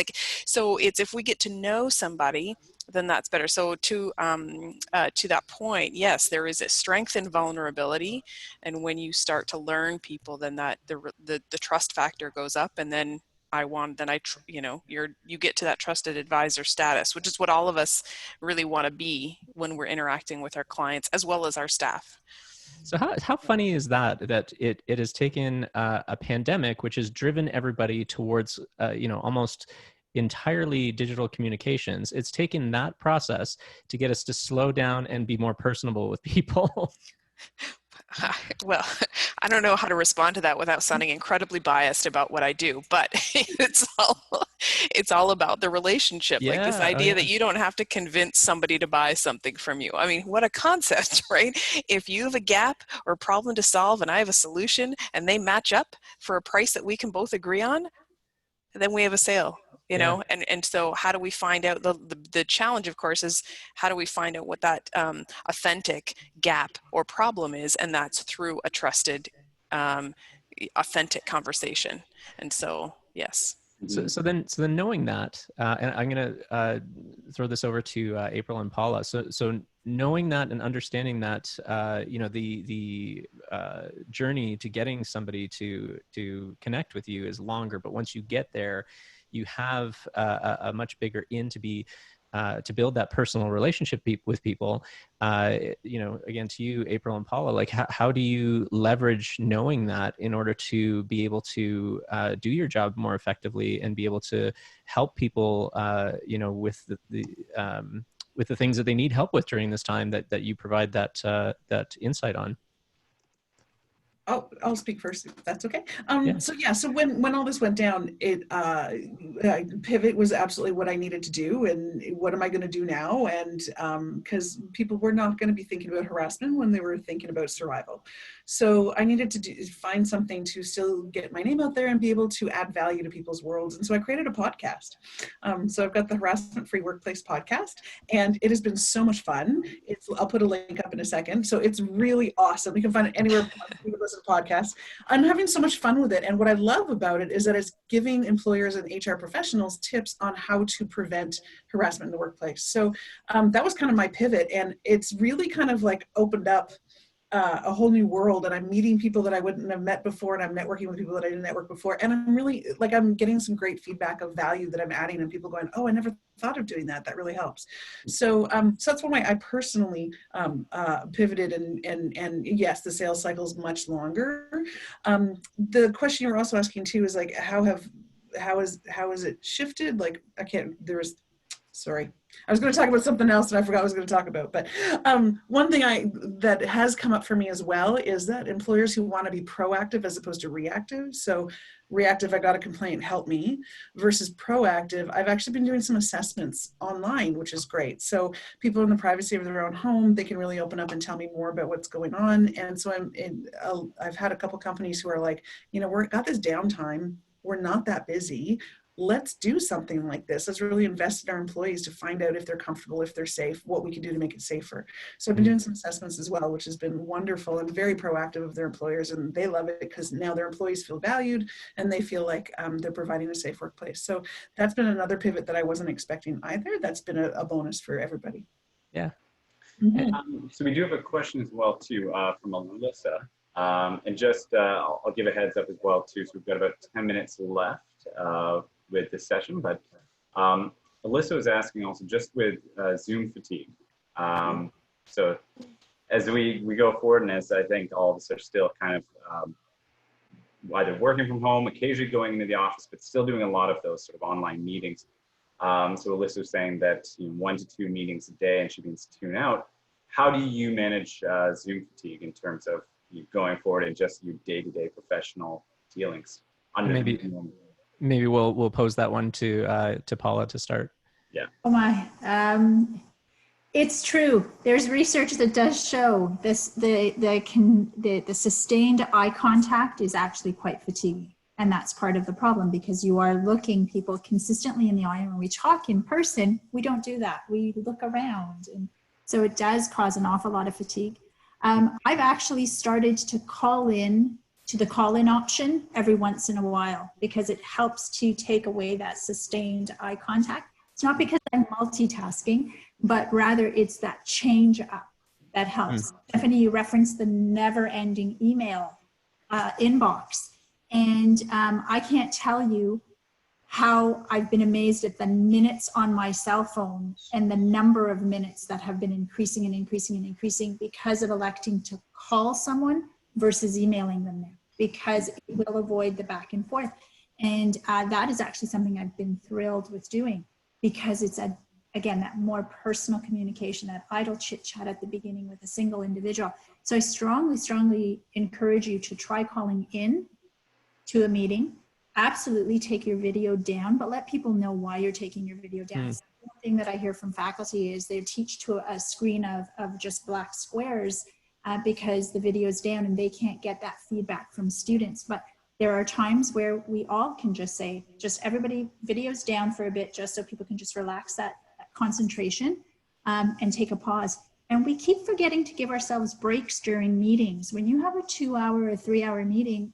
So it's, if we get to know somebody, then that's better. So to that point, yes, there is a strength in vulnerability, and when you start to learn people, then that the trust factor goes up, and then you get to that trusted advisor status, which is what all of us really want to be when we're interacting with our clients as well as our staff. So how funny is that it has taken a pandemic, which has driven everybody towards almost entirely digital communications. It's taken that process to get us to slow down and be more personable with people. Well, I don't know how to respond to that without sounding incredibly biased about what I do, but it's all about the relationship. Like this idea that you don't have to convince somebody to buy something from you. I mean, what a concept, right? If you have a gap or a problem to solve and I have a solution and they match up for a price that we can both agree on, then we have a sale. And so how do we find out? The challenge, of course, is how do we find out what that authentic gap or problem is? And that's through a trusted, authentic conversation. And so, yes. So then knowing that, and I'm going to throw this over to April and Paula. So knowing that and understanding that, the journey to getting somebody to connect with you is longer, but once you get there, you have a much bigger to build that personal relationship with people. Again, to you, April and Paula, like how do you leverage knowing that in order to be able to do your job more effectively and be able to help people, with the things that they need help with during this time that you provide that insight on? I'll speak first, if that's okay. So when all this went down, pivot was absolutely what I needed to do. And what am I going to do now? And because people were not going to be thinking about harassment when they were thinking about survival. So I needed to find something to still get my name out there and be able to add value to people's worlds. And so I created a podcast. So I've got the Harassment Free Workplace podcast, and it has been so much fun. I'll put a link up in a second. So it's really awesome. You can find it anywhere you can listen to podcasts. I'm having so much fun with it. And what I love about it is that it's giving employers and HR professionals tips on how to prevent harassment in the workplace. So that was kind of my pivot. And it's really kind of like opened up a whole new world, and I'm meeting people that I wouldn't have met before, and I'm networking with people that I didn't network before, and I'm really I'm getting some great feedback of value that I'm adding, and people going, oh, I never thought of doing that. That really helps. So so that's why I personally pivoted, and yes, the sales cycle is much longer. The question you were also asking too is like how has it shifted? Like sorry. I was going to talk about something else and I forgot what I was going to talk about. But one thing that has come up for me as well is that employers who want to be proactive as opposed to reactive. So reactive, I got a complaint, help me, versus proactive. I've actually been doing some assessments online, which is great. So people in the privacy of their own home, they can really open up and tell me more about what's going on. And so I've had a couple companies who are like, you know, we've got this downtime. We're not that busy. Let's do something like this. Let's really invest in our employees to find out if they're comfortable, if they're safe, what we can do to make it safer. So I've been doing some assessments as well, which has been wonderful and very proactive of their employers. And they love it because now their employees feel valued and they feel like they're providing a safe workplace. So that's been another pivot that I wasn't expecting either. That's been a bonus for everybody. Yeah. Mm-hmm. So we do have a question as well too from Alyssa. And just I'll give a heads up as well too. So we've got about 10 minutes left with this session, but Alyssa was asking also just with Zoom fatigue. So as we go forward, and as I think all of us are still kind of either working from home, occasionally going into the office, but still doing a lot of those sort of online meetings. So Alyssa was saying that 1 to 2 meetings a day, and she means to tune out. How do you manage Zoom fatigue in terms of you going forward and just your day-to-day professional dealings? Maybe we'll pose that one to Paula to start. Yeah. Oh my, it's true. There's research that does show this. The sustained eye contact is actually quite fatiguing, and that's part of the problem because you are looking people consistently in the eye. And when we talk in person, we don't do that. We look around, and so it does cause an awful lot of fatigue. I've actually started to call in to the call-in option every once in a while because it helps to take away that sustained eye contact. It's not because I'm multitasking, but rather it's that change up that helps. Stephanie, you referenced the never-ending email inbox. And I can't tell you how I've been amazed at the minutes on my cell phone and the number of minutes that have been increasing and increasing and increasing because of electing to call someone versus emailing them now, because it will avoid the back and forth. And that is actually something I've been thrilled with doing because it's, again, that more personal communication, that idle chit chat at the beginning with a single individual. So I strongly, strongly encourage you to try calling in to a meeting. Absolutely take your video down, but let people know why you're taking your video down. So one thing that I hear from faculty is they teach to a screen of just black squares because the video is down and they can't get that feedback from students. But there are times where we all can just say, just everybody videos down for a bit, just so people can just relax that concentration and take a pause. And we keep forgetting to give ourselves breaks during meetings. When you have a 2-hour or 3-hour meeting,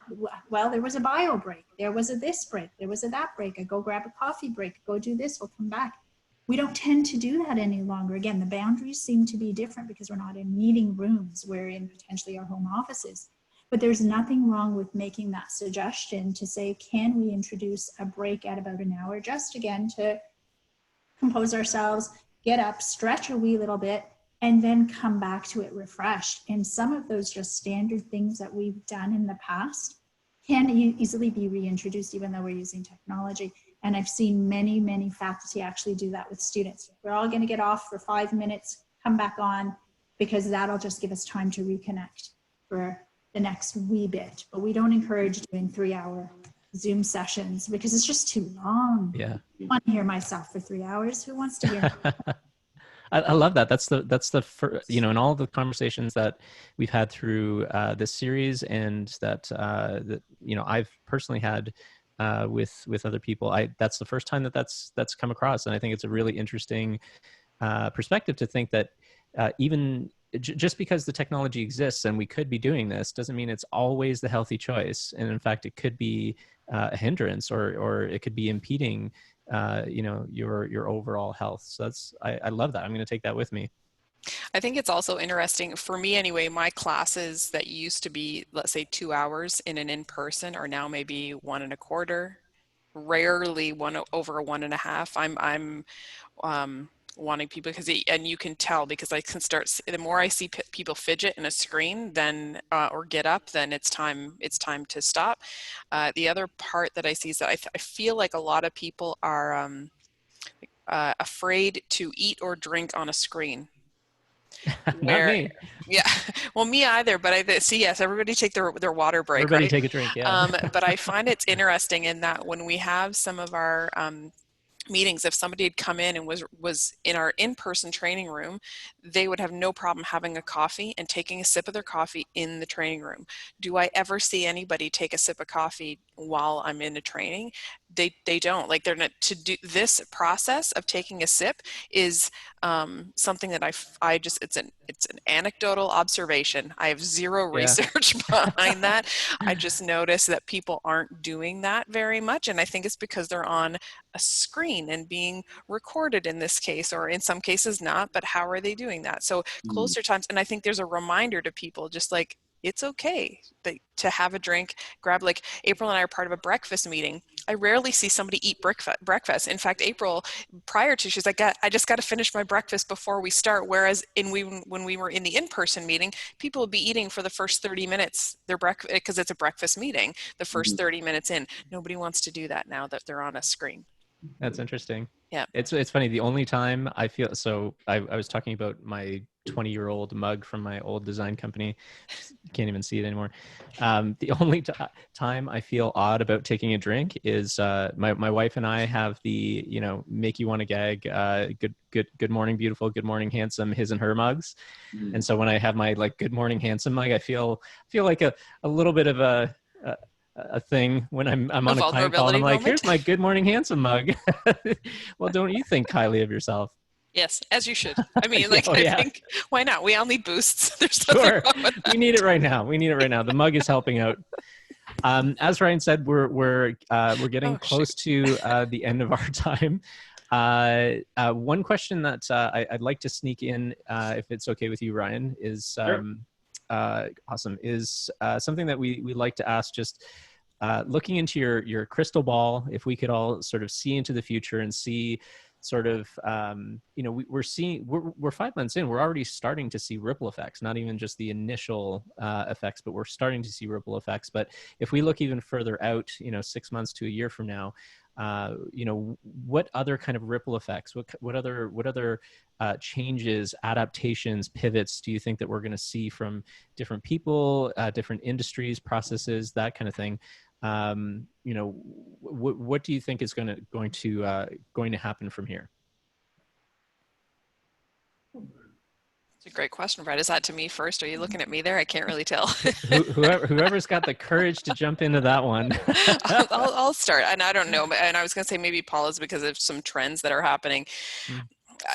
well, there was a bio break, there was a this break, there was a that break, I go grab a coffee break, go do this, we'll come back. We don't tend to do that any longer. Again, the boundaries seem to be different because we're not in meeting rooms, we're in potentially our home offices. But there's nothing wrong with making that suggestion to say, can we introduce a break at about an hour, just again to compose ourselves, get up, stretch a wee little bit, and then come back to it refreshed. And some of those just standard things that we've done in the past can easily be reintroduced, even though we're using technology. And I've seen many, many faculty actually do that with students. We're all gonna get off for 5 minutes, come back on, because that'll just give us time to reconnect for the next wee bit. But we don't encourage doing 3-hour Zoom sessions because it's just too long. Yeah. I want to hear myself for 3 hours. Who wants to hear? I love that. That's the first, in all the conversations that we've had through this series and that I've personally had with other people. That's the first time that's come across, and I think it's a really interesting perspective to think that even just because the technology exists and we could be doing this doesn't mean it's always the healthy choice. And in fact, it could be a hindrance or it could be impeding your overall health. So I love that. I'm going to take that with me. I think it's also interesting for me anyway, my classes that used to be, let's say 2 hours in an in-person are now maybe 1.25, rarely over 1.5. I'm wanting people and you can tell because I can start, the more I see people fidget in a screen then or get up, then it's time to stop. The other part that I see is that I feel like a lot of people are afraid to eat or drink on a screen. Not me. Yeah, well, me either, but I see, yes, everybody take their water break, Everybody right? take a drink, yeah. But I find it's interesting in that when we have some of our meetings, if somebody had come in and was in our in-person training room, they would have no problem having a coffee and taking a sip of their coffee in the training room. Do I ever see anybody take a sip of coffee while I'm in a training? They don't. Like, they're not, to do this process of taking a sip is something that I just, it's an anecdotal observation. I have zero research behind that. I just notice that people aren't doing that very much, and I think it's because they're on a screen and being recorded in this case, or in some cases not, but how are they doing that? So closer times, and I think there's a reminder to people, just like, it's okay to have a drink, grab, like April and I are part of a breakfast meeting. I rarely see somebody eat breakfast. In fact, April, prior to, she's like, I just got to finish my breakfast before we start. Whereas when we were in the in-person meeting, people would be eating for the first 30 minutes, their breakfast, because it's a breakfast meeting, the first 30 minutes in. Nobody wants to do that now that they're on a screen. That's interesting. Yeah. It's funny. The only time I feel, so I was talking about my 20-year-old mug from my old design company. Can't even see it anymore. The only time I feel odd about taking a drink is my wife and I have the, make you want to gag, good morning, beautiful, good morning, handsome, his and her mugs. And so when I have my like good morning, handsome mug, I feel like a little bit of a thing when I'm on a client call and I'm like, here's my good morning, handsome mug. Well, don't you think highly of yourself? Yes, as you should. I mean, like, I think, why not? We all need boosts. There's sure. We need it right now. The mug is helping out. As Ryan said, we're getting close to the end of our time. One question that I'd like to sneak in, if it's okay with you, Ryan, is awesome. Is something that we like to ask. Just looking into your crystal ball, if we could all sort of see into the future and see sort of, we're 5 months in, we're already starting to see ripple effects, not even just the initial effects, but we're starting to see ripple effects. But if we look even further out, 6 months to a year from now, what other kind of ripple effects, what other changes, adaptations, pivots do you think that we're going to see from different people, different industries, processes, that kind of thing? What do you think is going to happen from here? It's a great question, Brad. Is that to me first? Are you looking at me there? I can't really tell. Whoever's got the courage to jump into that one. I'll start. And I don't know. And I was going to say maybe Paula's, because of some trends that are happening.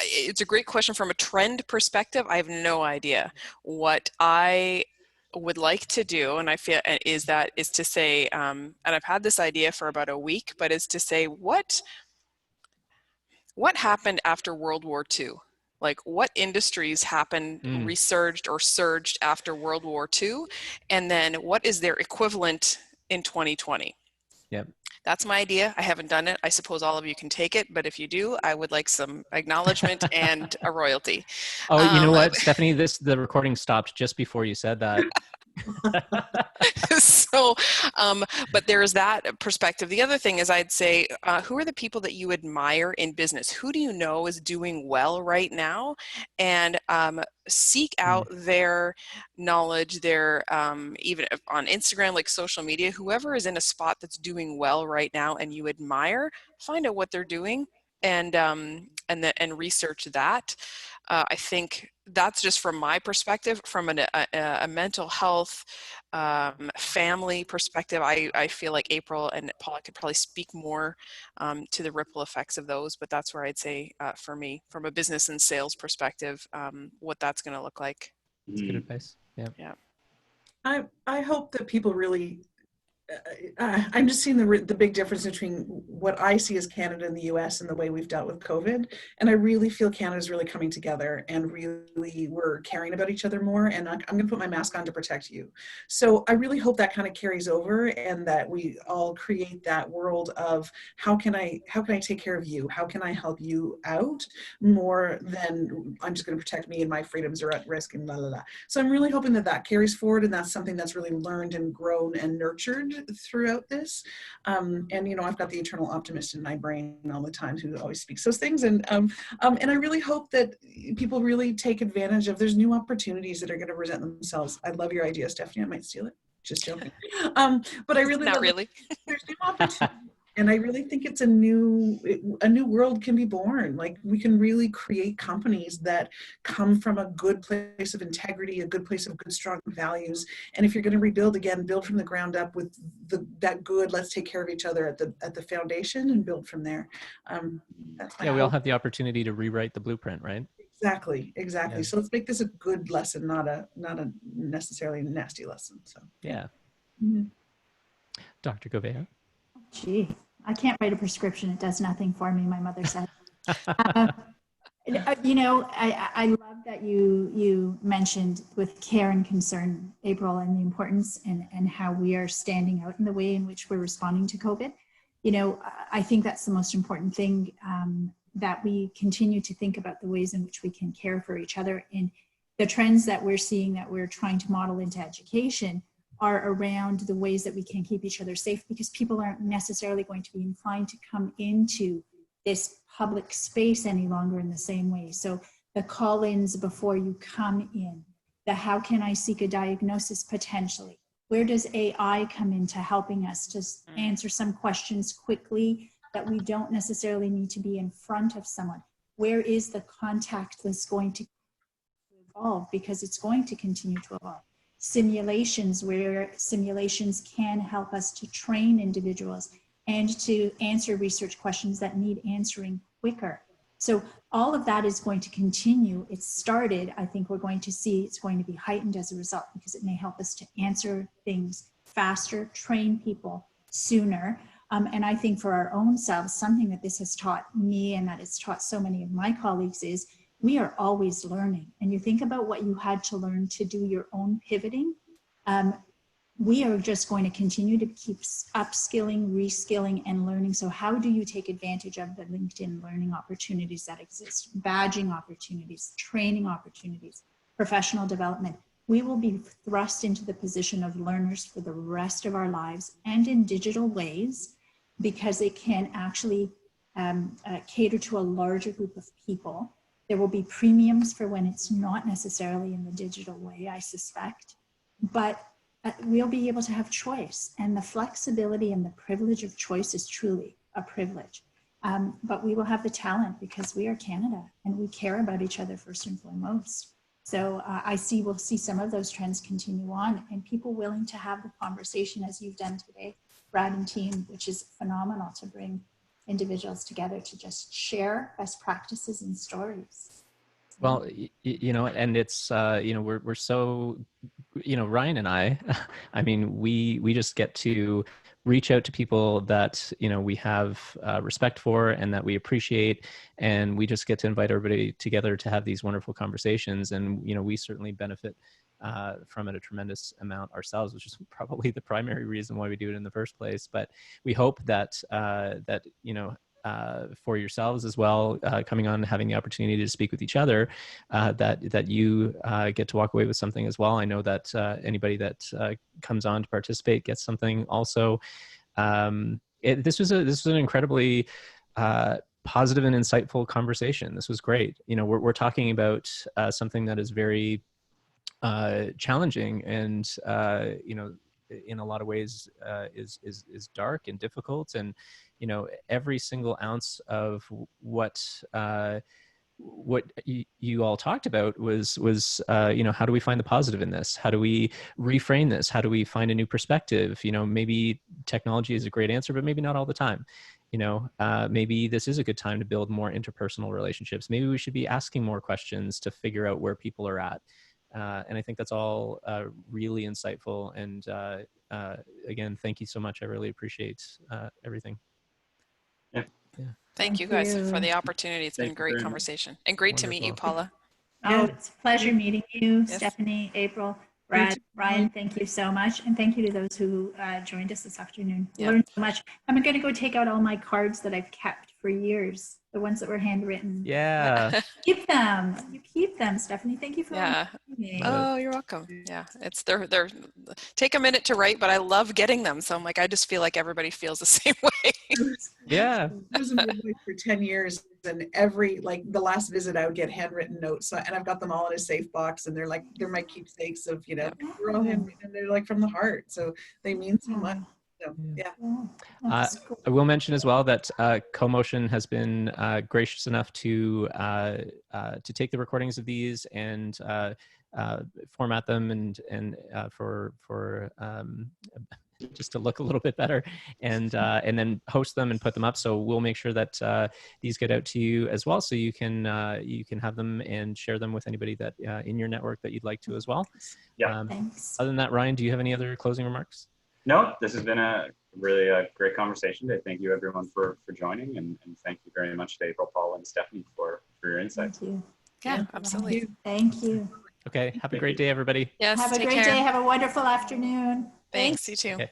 It's a great question. From a trend perspective, I have no idea. What I would like to do, and I feel is to say, and I've had this idea for about a week, but is to say, what happened after World War II? Like, what industries happened, resurged or surged after World War II? And then what is their equivalent in 2020? Yep. That's my idea. I haven't done it. I suppose all of you can take it, but if you do, I would like some acknowledgement and a royalty. Oh, you know what, Stephanie, the recording stopped just before you said that. So, but there's that perspective. The other thing is, I'd say, who are the people that you admire in business? Who do you know is doing well right now? And seek out their knowledge, their even on Instagram, like social media, whoever is in a spot that's doing well right now and you admire, find out what they're doing and research that. I think that's just from my perspective, from a mental health, family perspective. I feel like April and Paula could probably speak more to the ripple effects of those, but that's where I'd say for me, from a business and sales perspective, what that's going to look like. That's good advice. Yeah. I hope that people really, I'm just seeing the big difference between what I see as Canada and the US and the way we've dealt with COVID. And I really feel Canada's really coming together and really we're caring about each other more. And I'm going to put my mask on to protect you. So I really hope that kind of carries over and that we all create that world of how can I take care of you? How can I help you out more than I'm just going to protect me and my freedoms are at risk and la la la. So I'm really hoping that carries forward and that's something that's really learned and grown and nurtured learned throughout this. And, you know, I've got the eternal optimist in my brain all the time who always speaks those things. And I really hope that people really take advantage of, there's new opportunities that are going to present themselves. I love your idea, Stephanie. I might steal it. Just joking. But I really Not love really. there's new opportunities. And I really think it's a new world can be born. Like, we can really create companies that come from a good place of integrity, a good place of good, strong values. And if you're going to rebuild again, build from the ground up with that good, let's take care of each other at the foundation and build from there. That's my Yeah, we all hope. have the opportunity to rewrite the blueprint, right? Exactly. Yeah. So let's make this a good lesson, not a necessarily nasty lesson. So Yeah. Mhm. Dr. Gouveia. Gee, I can't write a prescription. It does nothing for me, my mother said. You know, I love that you mentioned with care and concern, April, and the importance and how we are standing out in the way in which we're responding to COVID. You know, I think that's the most important thing, that we continue to think about the ways in which we can care for each other. And the trends that we're seeing that we're trying to model into education are around the ways that we can keep each other safe, because people aren't necessarily going to be inclined to come into this public space any longer in the same way. So the call-ins before you come in, the how can I seek a diagnosis potentially? Where does AI come into helping us to answer some questions quickly that we don't necessarily need to be in front of someone? Where is the contact list going to evolve? Because it's going to continue to evolve. Simulations, where simulations can help us to train individuals and to answer research questions that need answering quicker. So all of that is going to continue. It's started. I think we're going to see it's going to be heightened as a result, because it may help us to answer things faster, train people sooner. And I think for our own selves, something that this has taught me and that it's taught so many of my colleagues is we are always learning. And you think about what you had to learn to do your own pivoting. We are just going to continue to keep upskilling, reskilling, and learning. So how do you take advantage of the LinkedIn learning opportunities that exist, badging opportunities, training opportunities, professional development? We will be thrust into the position of learners for the rest of our lives, and in digital ways, because it can actually cater to a larger group of people. There will be premiums for when it's not necessarily in the digital way, I suspect, but we'll be able to have choice, and the flexibility and the privilege of choice is truly a privilege. But we will have the talent because we are Canada and we care about each other first and foremost. So we'll see some of those trends continue on, and people willing to have the conversation as you've done today, Brad and team, which is phenomenal, to bring individuals together to just share best practices and stories. Well, you know, and it's, you know, we're so, you know, Ryan and I mean, we just get to reach out to people that, you know, we have respect for and that we appreciate. And we just get to invite everybody together to have these wonderful conversations. And, you know, we certainly benefit from it a tremendous amount ourselves, which is probably the primary reason why we do it in the first place. But we hope that, you know, for yourselves as well, coming on and having the opportunity to speak with each other, that you get to walk away with something as well. I know that anybody that comes on to participate gets something also. This was an incredibly positive and insightful conversation. This was great. You know, we're talking about something that is very challenging and you know, in a lot of ways is dark and difficult. And you know, every single ounce of what you all talked about was you know, how do we find the positive in this? How do we reframe this? How do we find a new perspective? You know, maybe technology is a great answer, but maybe not all the time. You know, maybe this is a good time to build more interpersonal relationships. Maybe we should be asking more questions to figure out where people are at. And I think that's all really insightful. And again, thank you so much. I really appreciate everything. Yeah. Yeah. Thank you guys for the opportunity. It's been a great conversation, and great to meet you, Wonderful. Paula. Oh, it's a pleasure meeting you, Yes. Stephanie, April. Brad, Ryan, thank you so much. And thank you to those who joined us this afternoon. Yeah. Learned so much. I'm going to go take out all my cards that I've kept for years, the ones that were handwritten. Yeah. Keep them. You keep them, Stephanie. Thank you for Yeah. me. Oh, you're welcome. Yeah, it's they're take a minute to write, but I love getting them. So I'm like, I just feel like everybody feels the same way. Yeah. I was a midwife for 10 years, and every, like, the last visit I would get handwritten notes, and I've got them all in a safe box, and they're my keepsakes of, you know, they're all handwritten, and they're like from the heart, so they mean so much. So yeah. I will mention as well that CoMotion has been gracious enough to take the recordings of these and format them and for just to look a little bit better, and then host them and put them up. So we'll make sure that these get out to you as well, so you can have them and share them with anybody that in your network that you'd like to as well. Yeah. Thanks. Other than that, Ryan, do you have any other closing remarks? No, this has been a really great conversation today. Thank you everyone for joining, and thank you very much to April, Paula, and Stephanie for your insights. Thank you. Yeah, absolutely. Thank you. Okay. Have a great day, everybody. Yes. Have a take great care. day. Have a wonderful afternoon. Thanks. You too. Okay.